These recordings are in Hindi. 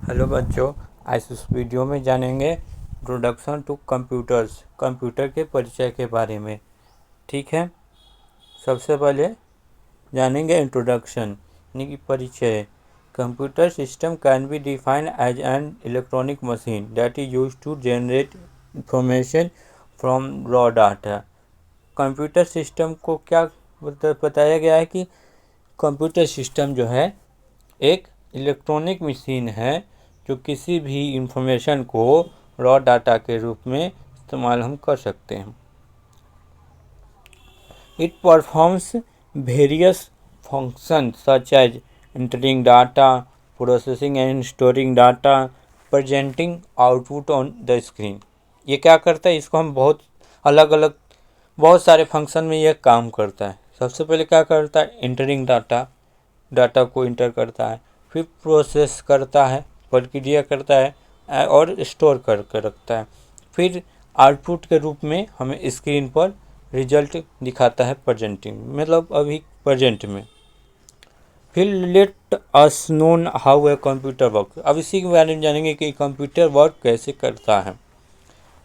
हेलो बच्चों, आज इस वीडियो में जानेंगे इंट्रोडक्शन टू कंप्यूटर्स, कंप्यूटर के परिचय के बारे में। ठीक है, सबसे पहले जानेंगे इंट्रोडक्शन यानी कि परिचय। Computer system can be defined as an electronic machine that is used to generate information from raw data. Computer system को क्या बताया गया है कि कंप्यूटर सिस्टम जो है एक इलेक्ट्रॉनिक मशीन है जो किसी भी इंफॉर्मेशन को रॉ डाटा के रूप में इस्तेमाल हम कर सकते हैं। It performs various function such as entering data, processing and storing data, presenting output on the screen. ये क्या करता है, इसको हम बहुत सारे फंक्शन में यह काम करता है। सबसे पहले क्या करता है, एंटरिंग डाटा को इंटर करता है, फिर प्रोसेस करता है, प्रक्रिया करता है और स्टोर करके रखता है, फिर आउटपुट के रूप में हमें स्क्रीन पर रिजल्ट दिखाता है प्रेजेंटिंग, मतलब अभी प्रेजेंट में। फिर let us known how a computer work. अब इसी के बारे में जानेंगे कि कंप्यूटर वर्क कैसे करता है।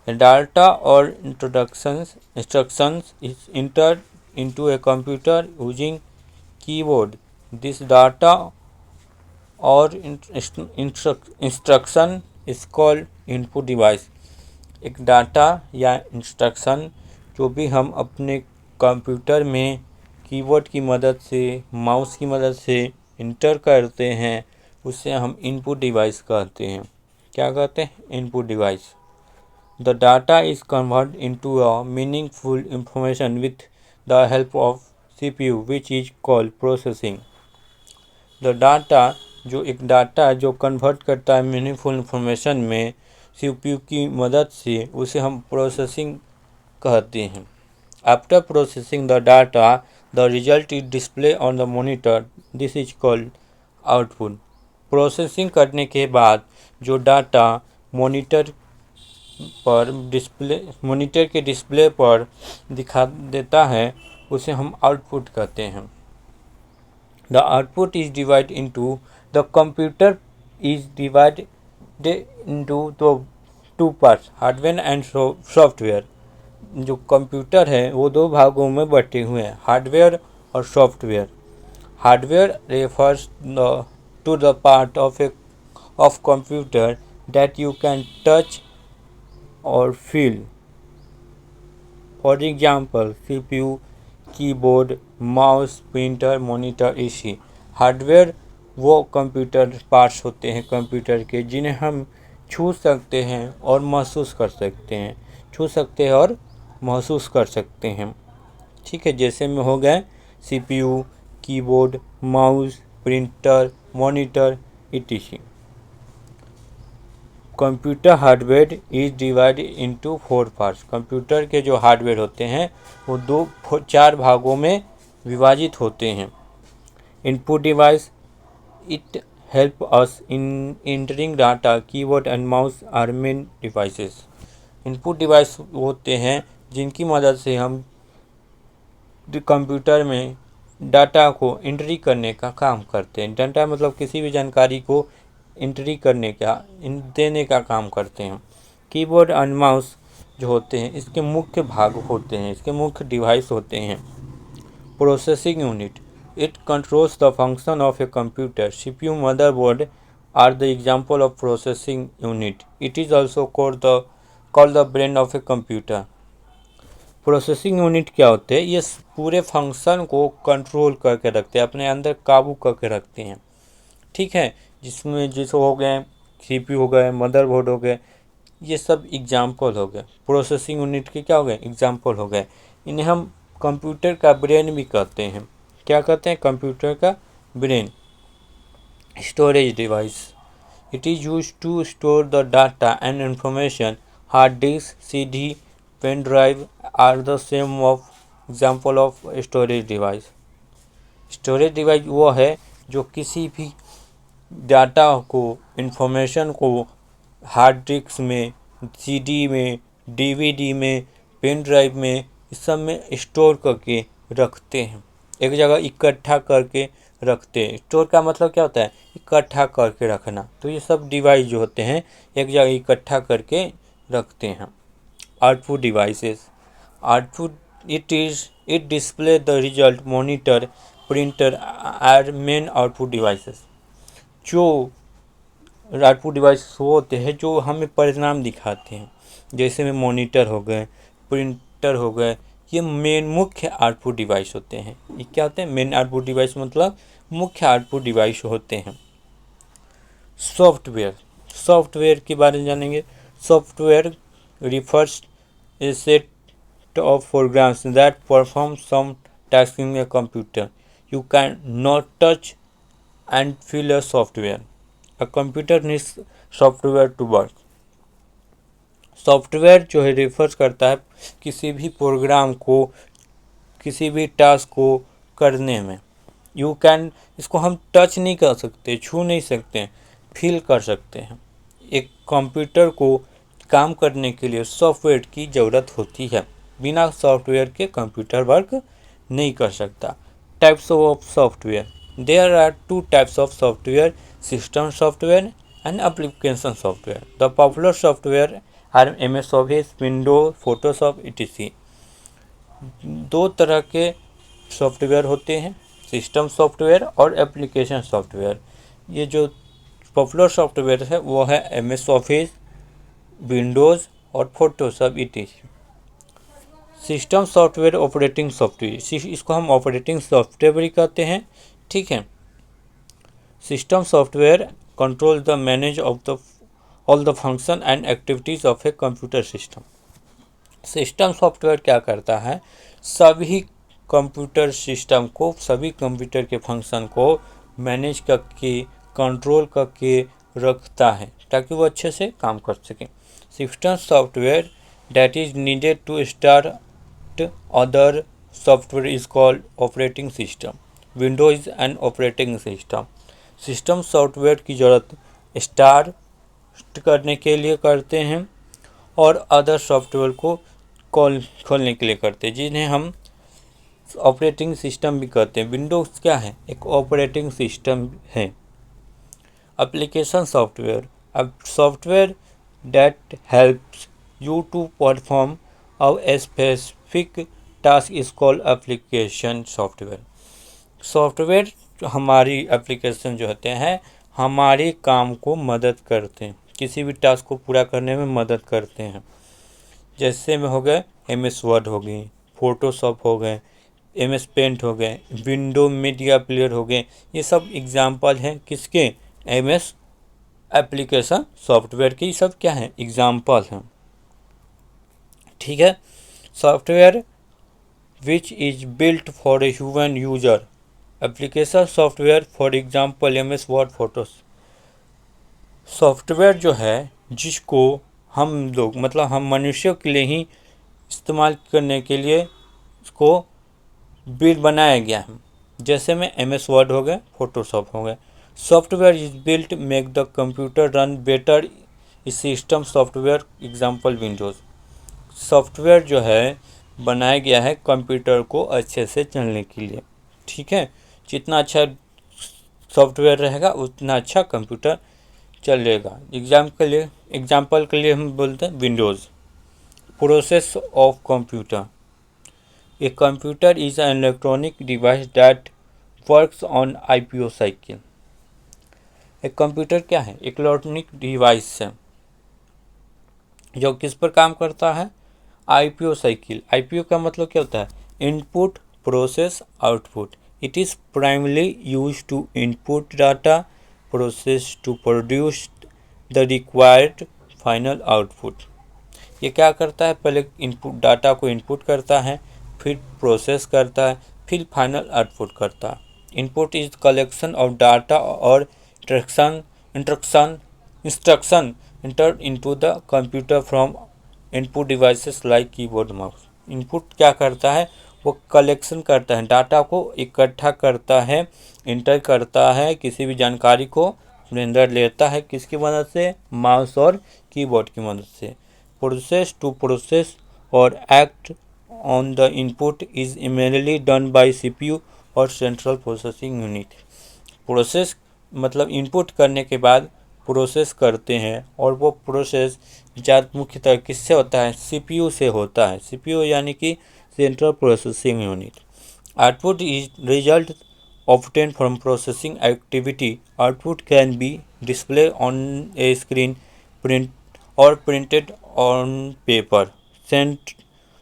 डाटा और instructions is entered into a computer using keyboard. This data और instruction is called input device. एक डाटा या इंस्ट्रक्शन जो भी हम अपने कंप्यूटर में कीबोर्ड की मदद से, माउस की मदद से इंटर करते हैं, उसे हम इनपुट डिवाइस कहते हैं। क्या कहते हैं? Input device. The data is convert into a meaningful information with the help of CPU which is called processing. The data जो एक डाटा जो कन्वर्ट करता है मीनिंगफुल इंफॉर्मेशन में CPU की मदद से, उसे हम प्रोसेसिंग कहते हैं। After processing the data the result is display on the monitor, this is called output. Processing करने के बाद जो डाटा मॉनिटर के डिस्प्ले पर दिखा देता है, उसे हम आउटपुट कहते हैं। The output is divided into the computer is divided into the two parts, hardware and software। जो कंप्यूटर है वो दो भागों में बटे हुए हैं, हार्डवेयर और software. Hardware refers to the part of computer that you can touch or feel. For example, CPU, keyboard, mouse, printer, monitor, AC। Hardware वो कंप्यूटर पार्ट्स होते हैं कंप्यूटर के जिन्हें हम छू सकते हैं और महसूस कर सकते हैं, ठीक है, जैसे में हो गए CPU, keyboard, mouse, printer, monitor, etc। Computer hardware is divided into 4 parts. Computer के जो हार्डवेयर होते हैं वो 4 भागों में विभाजित होते हैं। Input device, it help us in entering data, keyboard and mouse are main devices. Input device होते हैं जिनकी मदद से हम कंप्यूटर में डाटा को एंट्री करने का काम करते हैं। डाटा मतलब किसी भी जानकारी को एंट्री करने का, देने का काम करते हैं। कीबोर्ड एंड माउस जो होते हैं इसके मुख्य भाग होते हैं, इसके मुख्य डिवाइस होते हैं। Processing unit, it controls the function of a computer. CPU, motherboard are the example of processing unit. It is also called the brain of a computer. Processing unit क्या होते हैं? ये पूरे फंक्शन को कंट्रोल करके रखते हैं, अपने अंदर काबू करके रखते हैं, ठीक है। जिसमें जैसे हो गए CPU हो गए, मदरबोर्ड हो गए, ये सब एग्जाम्पल हो गए, प्रोसेसिंग यूनिट के क्या हो गए? एग्जाम्पल हो गए। इन्हें हम कंप्यूटर का ब्रेन भी कहते हैं। क्या कहते हैं? कंप्यूटर का brain. Storage device, it is use to store the data and information. Hard disk, CD, pen drive are the same of example of storage device. Storage device वो है जो किसी भी डाटा को, इंफॉर्मेशन को हार्ड डिस्क में, CD में, DVD में, पेन ड्राइव में, इस सब में स्टोर करके रखते हैं, एक जगह इकट्ठा करके रखते हैं। स्टोर का मतलब क्या होता है, इकट्ठा करके रखना। तो ये सब डिवाइस जो होते हैं एक जगह इकट्ठा करके रखते हैं। Output devices, output it display the result, monitor, printer are main output devices. जो आउटपुट डिवाइस वो होते हैं जो हमें परिणाम दिखाते हैं, जैसे में मॉनिटर हो गए, प्रिंटर हो गए, ये मेन मुख्य आउटपुट डिवाइस होते हैं। ये क्या होते हैं, मेन आउटपुट डिवाइस मतलब मुख्य आउटपुट डिवाइस होते हैं। सॉफ्टवेयर, सॉफ्टवेयर के बारे में जानेंगे। Software refers a set of programs that perform some task in a computer. You can not touch and feel a software. A computer needs software to work। Software जो है रेफर करता है किसी भी प्रोग्राम को, किसी भी टास्क को करने में। यू कैन, इसको हम टच नहीं कर सकते, छू नहीं सकते, फील कर सकते हैं। एक कंप्यूटर को काम करने के लिए सॉफ्टवेयर की ज़रूरत होती है। बिना सॉफ्टवेयर के कंप्यूटर वर्क नहीं कर सकता। Types of software, there are two types of software, system software and application software. The popular software are MS Office, Windows, Photoshop etc. दो तरह के सॉफ्टवेयर होते हैं, सिस्टम सॉफ्टवेयर और एप्लीकेशन सॉफ्टवेयर। ये जो पॉपुलर सॉफ्टवेयर है वो है MS ऑफिस, विंडोज़ और Photoshop etc. System software, operating software, इसको हम ऑपरेटिंग सॉफ्टवेयर भी कहते हैं। ठीक है। System software controls the manage of the all the function and activities of a computer system। System software क्या करता है, सभी कंप्यूटर सिस्टम को, सभी कंप्यूटर के फंक्शन को मैनेज करके, कंट्रोल करके रखता है ताकि वो अच्छे से काम कर सके। System software that is needed to start other software is called operating system. Windows is an operating system. System software की ज़रूरत स्टार्ट करने के लिए करते हैं और अदर सॉफ्टवेयर को खोलने के लिए करते हैं, जिन्हें हम ऑपरेटिंग सिस्टम भी कहते हैं। विंडोज़ क्या है, एक ऑपरेटिंग सिस्टम है। एप्लीकेशन सॉफ्टवेयर, अब software that helps you to perform a specific task is called application software. Software हमारी एप्लीकेशन जो होते हैं हमारे काम को मदद करते हैं, किसी भी टास्क को पूरा करने में मदद करते हैं। जैसे में हो गए MS वर्ड हो गई, फोटोशॉप हो गए, MS पेंट हो गए, विंडो मीडिया प्लेयर हो गए। ये सब एग्जाम्पल हैं किसके, MS एप्लीकेशन सॉफ्टवेयर के। ये सब क्या हैं, एग्जाम्पल हैं। ठीक है। Software which is built for a human user, application software for example MS word, photos. Software जो है जिसको हम लोग मतलब हम मनुष्यों के लिए ही इस्तेमाल करने के लिए इसको बिल्ड बनाया गया है। जैसे में MS वर्ड हो गए, फोटोशॉप हो गए। Software is built make the computer run better system software, example Windows. Software जो है बनाया गया है कंप्यूटर को अच्छे से चलने के लिए। ठीक है। जितना अच्छा सॉफ्टवेयर रहेगा उतना अच्छा कंप्यूटर चलेगा। एग्जाम्पल के लिए हम बोलते हैं Windows. Process of computer, a computer is an electronic device that works on IPO cycle. एक कंप्यूटर क्या है, इलेक्ट्रॉनिक डिवाइस है जो किस पर काम करता है, IPO साइकिल। IPO का मतलब क्या होता है, input process output. It is primarily used to input data, process to produce the required final output। ये क्या करता है, पहले इनपुट डाटा को इनपुट करता है, फिर प्रोसेस करता है, फिर फाइनल आउटपुट करता है। Input is collection of data और instruction entered into the computer from input devices like keyboard, mouse। Input क्या करता है, वो कलेक्शन करता है, डाटा को इकट्ठा करता है, इंटर करता है, किसी भी जानकारी को अपने अंदर लेता है, किसकी मदद से, माउस और कीबोर्ड की मदद से। प्रोसेस टू प्रोसेस और act on the input is mainly done by CPU और सेंट्रल प्रोसेसिंग यूनिट। प्रोसेस मतलब इनपुट करने के बाद प्रोसेस करते हैं, और वो प्रोसेस ज़्यादा मुख्यतः किससे होता है, सीपीयू से होता है। सीपीयू यानी कि central processing unit. Output is result obtained from processing activity. Output can be displayed on a screen, print or printed on paper.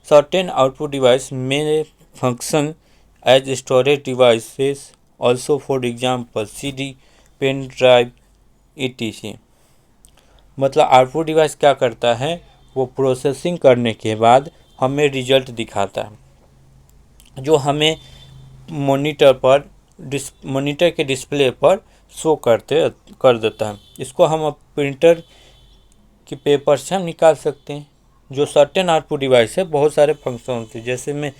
Certain output devices may function as storage devices also, for example CD, pen drive etc. मतलब आउटपुट डिवाइस क्या करता है, वो प्रोसेसिंग करने के बाद हमें रिजल्ट दिखाता है, जो हमें मॉनिटर के डिस्प्ले पर शो कर देता है। इसको हम अब प्रिंटर के पेपर से हम निकाल सकते हैं। जो सर्टेन आउटपुट डिवाइस है, बहुत सारे फंक्शन होते हैं, जैसे में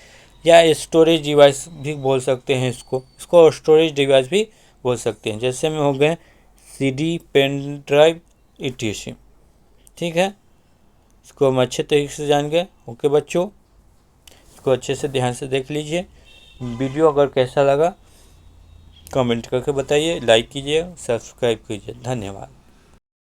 या स्टोरेज डिवाइस भी बोल सकते हैं इसको स्टोरेज डिवाइस भी बोल सकते हैं, जैसे में हो गए सीडी, पेन ड्राइव etc। ठीक है, इसको हम अच्छे तरीके से जान गए। ओके बच्चों, इसको अच्छे से ध्यान से देख लीजिए। वीडियो अगर कैसा लगा कमेंट करके बताइए, लाइक कीजिए, सब्सक्राइब कीजिए। धन्यवाद।